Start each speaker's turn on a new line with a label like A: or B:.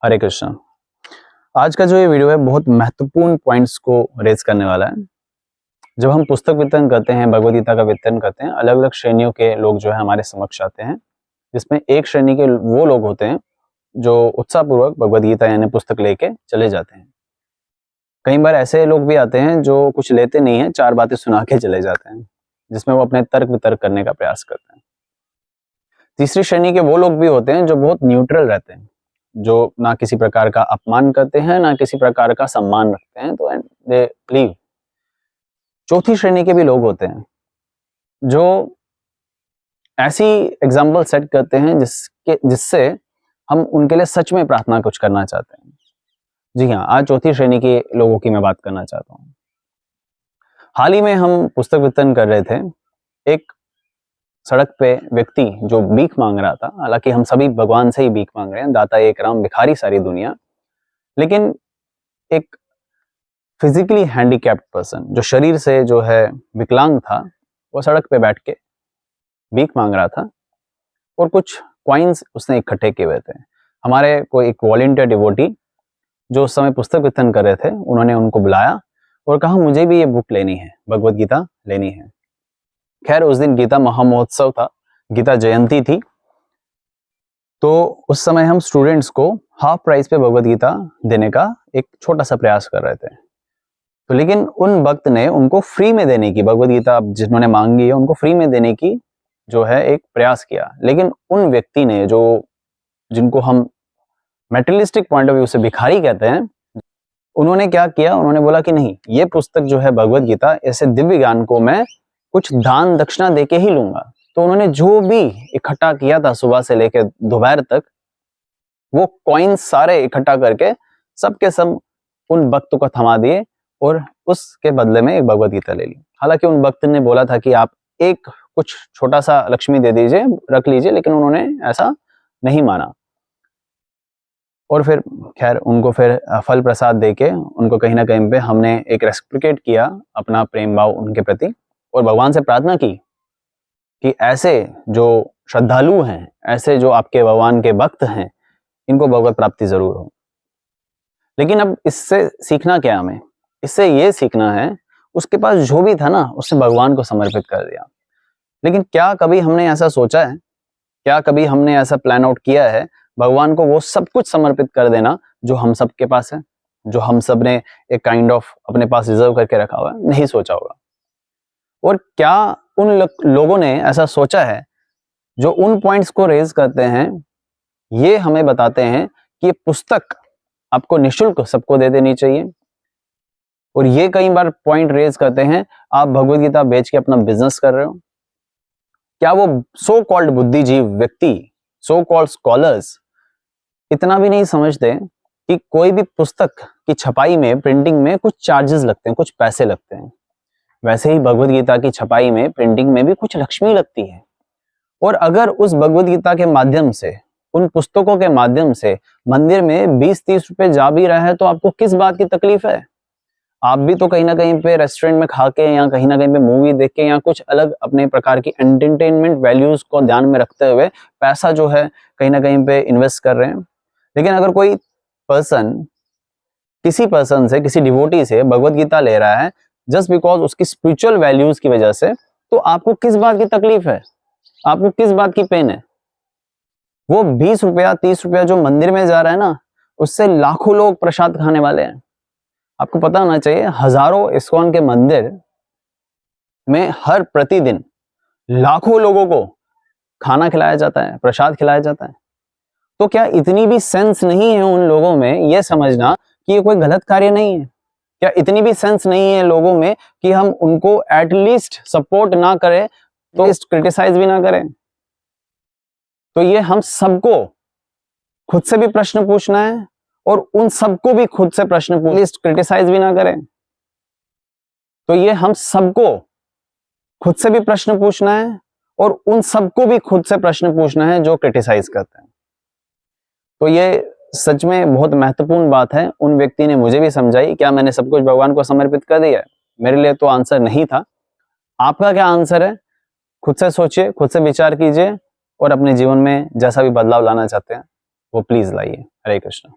A: हरे कृष्णा। आज का जो ये वीडियो है बहुत महत्वपूर्ण पॉइंट्स को रेज करने वाला है। जब हम पुस्तक वितरण करते हैं, भगवद गीता का वितरण करते हैं, अलग अलग श्रेणियों के लोग जो है हमारे समक्ष आते हैं, जिसमें एक श्रेणी के वो लोग होते हैं जो उत्साहपूर्वक भगवद गीता यानी पुस्तक लेके चले जाते हैं। कई बार ऐसे लोग भी आते हैं जो कुछ लेते नहीं है, 4 बातें सुना के चले जाते हैं, जिसमें वो अपने तर्क वितर्क करने का प्रयास करते हैं। तीसरी श्रेणी के वो लोग भी होते हैं जो बहुत न्यूट्रल रहते हैं, जो ना किसी प्रकार का अपमान करते हैं, ना किसी प्रकार का सम्मान रखते हैं, तो दे लीव। चौथी श्रेणी के भी लोग होते हैं जो ऐसी एग्जाम्पल सेट करते हैं जिससे हम उनके लिए सच में प्रार्थना कुछ करना चाहते हैं। जी हाँ, आज चौथी श्रेणी के लोगों की मैं बात करना चाहता हूँ। हाल ही में हम पुस्तक वितरण कर रहे थे। एक सड़क पे व्यक्ति जो भीख मांग रहा था, हालांकि हम सभी भगवान से ही भीख मांग रहे हैं, दाता एक राम भिखारी सारी दुनिया, लेकिन एक फिजिकली हैंडीकैप्ड पर्सन जो शरीर से जो है विकलांग था, वो सड़क पे बैठ के भीख मांग रहा था और कुछ कॉइन्स उसने इकट्ठे किए हुए थे। हमारे कोई एक वॉलंटियर डिवोटी जो उस समय पुस्तक वितरण कर रहे थे, उन्होंने उनको बुलाया और कहा मुझे भी ये बुक लेनी है, भगवद गीता लेनी है। खैर उस दिन गीता महामहोत्सव था, गीता जयंती थी, तो उस समय हम स्टूडेंट्स को हाफ प्राइस पे भगवद गीता देने का एक छोटा सा प्रयास कर रहे थे। तो लेकिन उन भक्त ने उनको फ्री में देने की, भगवद गीता जिन्होंने मांगी है उनको फ्री में देने की जो है एक प्रयास किया। लेकिन उन व्यक्ति ने जिनको हम मेटेरियलिस्टिक पॉइंट ऑफ व्यू से भिखारी कहते हैं, उन्होंने क्या किया, उन्होंने बोला कि नहीं, ये पुस्तक जो है भगवद गीता, ऐसे दिव्य ज्ञान को मैं कुछ दान दक्षिणा देके ही लूंगा। तो उन्होंने जो भी इकट्ठा किया था सुबह से लेकर दोपहर तक, वो कॉइन्स सारे इकट्ठा करके सबके सब उन भक्तों को थमा दिए और उसके बदले में एक भगवद गीता ले ली। हालांकि उन भक्त ने बोला था कि आप एक कुछ छोटा सा लक्ष्मी दे दीजिए, रख लीजिए, लेकिन उन्होंने ऐसा नहीं माना। और फिर खैर उनको फिर फल प्रसाद देके उनको कहीं ना कहीं पे हमने एक रेस्प्लिकेट किया अपना प्रेम भाव उनके प्रति, और भगवान से प्रार्थना की कि ऐसे जो श्रद्धालु हैं, ऐसे जो आपके भगवान के भक्त हैं, इनको भगवत प्राप्ति जरूर हो। लेकिन अब इससे सीखना क्या हमें? इससे ये सीखना है, उसके पास जो भी था ना उसने भगवान को समर्पित कर दिया। लेकिन क्या कभी हमने ऐसा सोचा है, क्या कभी हमने ऐसा प्लान आउट किया है भगवान को वो सब कुछ समर्पित कर देना जो हम सब के पास है, जो हम सब ने एक काइंड ऑफ अपने पास रिजर्व करके रखा हुआ है? नहीं सोचा होगा। और क्या उन लोगों ने ऐसा सोचा है जो उन पॉइंट्स को रेज करते हैं, ये हमें बताते हैं कि ये पुस्तक आपको निःशुल्क सबको दे देनी चाहिए। और ये कई बार पॉइंट रेज करते हैं, आप भगवद गीता बेच के अपना बिजनेस कर रहे हो। क्या वो सो कॉल्ड बुद्धिजीव व्यक्ति, सो कॉल्ड स्कॉलर्स इतना भी नहीं समझते कि कोई भी पुस्तक की छपाई में, प्रिंटिंग में कुछ चार्जेस लगते हैं, कुछ पैसे लगते हैं? वैसे ही भगवद गीता की छपाई में, प्रिंटिंग में भी कुछ लक्ष्मी लगती है। और अगर उस भगवद गीता के माध्यम से, उन पुस्तकों के माध्यम से मंदिर में 20-30 रुपए जा भी रहा है, तो आपको किस बात की तकलीफ है? आप भी तो कहीं ना कहीं पे रेस्टोरेंट में खा के या कहीं ना कहीं पे मूवी देख के या कुछ अलग अपने प्रकार की एंटरटेनमेंट वैल्यूज को ध्यान में रखते हुए पैसा जो है कहीं ना कहीं पे इन्वेस्ट कर रहे हैं। लेकिन अगर कोई पर्सन किसी पर्सन से, किसी डिवोटी से भगवद गीता ले रहा है जस्ट बिकॉज उसकी स्पिरिचुअल वैल्यूज की वजह से, तो आपको किस बात की तकलीफ है? आपको किस बात की पेन है? वो 20 रुपया 30 रुपया जो मंदिर में जा रहा है ना, उससे लाखों लोग प्रसाद खाने वाले हैं। आपको पता होना चाहिए, हजारों इस्कॉन के मंदिर में हर प्रतिदिन लाखों लोगों को खाना खिलाया जाता है, प्रसाद खिलाया जाता है। तो क्या इतनी भी सेंस नहीं है उन लोगों में ये समझना कि ये कोई गलत कार्य नहीं है? क्या इतनी भी सेंस नहीं है लोगों में कि हम उनको एटलीस्ट सपोर्ट ना करें, तो क्रिटिसाइज भी ना करें? तो ये हम सबको खुद से भी प्रश्न पूछना है और उन सबको भी खुद से प्रश्न क्रिटिसाइज भी ना करें। तो ये हम सबको खुद से भी प्रश्न पूछना है और उन सबको भी खुद से प्रश्न पूछना है जो क्रिटिसाइज करते हैं। तो ये सच में बहुत महत्वपूर्ण बात है। उन व्यक्ति ने मुझे भी समझाई। क्या मैंने सब कुछ भगवान को समर्पित कर दिया? मेरे लिए तो आंसर नहीं था। आपका क्या आंसर है? खुद से सोचिए, खुद से विचार कीजिए और अपने जीवन में जैसा भी बदलाव लाना चाहते हैं वो प्लीज लाइए। हरे कृष्ण।